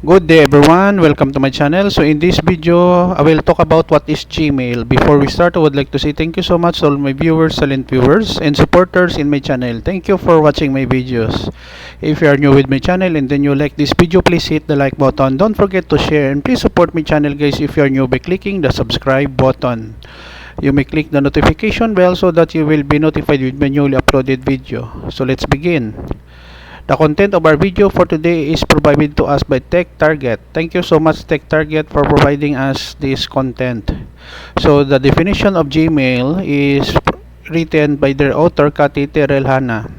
Good day everyone, welcome to my channel. So in this video, I will talk about what is Gmail. Before we start, I would like to say thank you so much to all my viewers, silent viewers, and supporters in my channel. Thank you for watching my videos. If you are new with my channel and then you like this video, please hit the like button. Don't forget to share and please support my channel guys if you are new by clicking the subscribe button. You may click the notification bell so that you will be notified with my newly uploaded video. So let's begin. The content of our video for today is provided to us by TechTarget. Thank you so much TechTarget for providing us this content. So the definition of Gmail is written by their author Cathy Terrell-Hanna.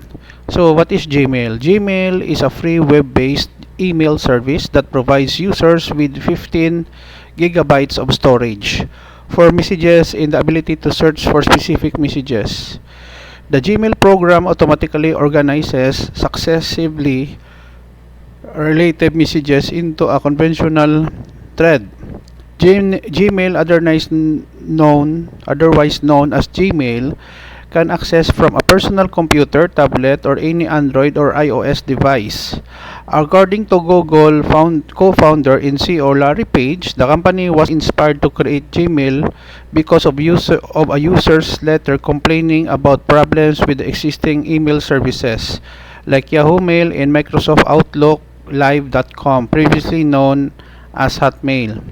So what is Gmail? Gmail is a free web-based email service that provides users with 15 gigabytes of storage for messages and the ability to search for specific messages. The Gmail program automatically organizes successively related messages into a conventional thread. Gmail, otherwise known as Gmail, can access from a personal computer, tablet, or any Android or iOS device. According to Google co-founder and CEO Larry Page, the company was inspired to create Gmail because of a user's letter complaining about problems with the existing email services like Yahoo Mail and Microsoft Outlook Live.com, previously known as Hotmail.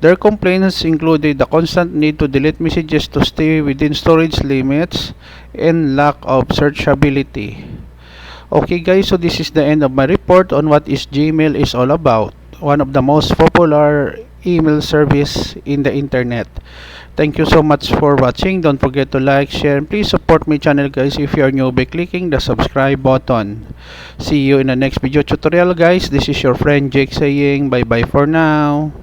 Their complaints included the constant need to delete messages to stay within storage limits and lack of searchability. Okay guys, so this is the end of my report on what is Gmail is all about. One of the most popular email service in the internet. Thank you so much for watching. Don't forget to like, share, and please support my channel guys if you are new by clicking the subscribe button. See you in the next video tutorial guys. This is your friend Jake saying bye bye for now.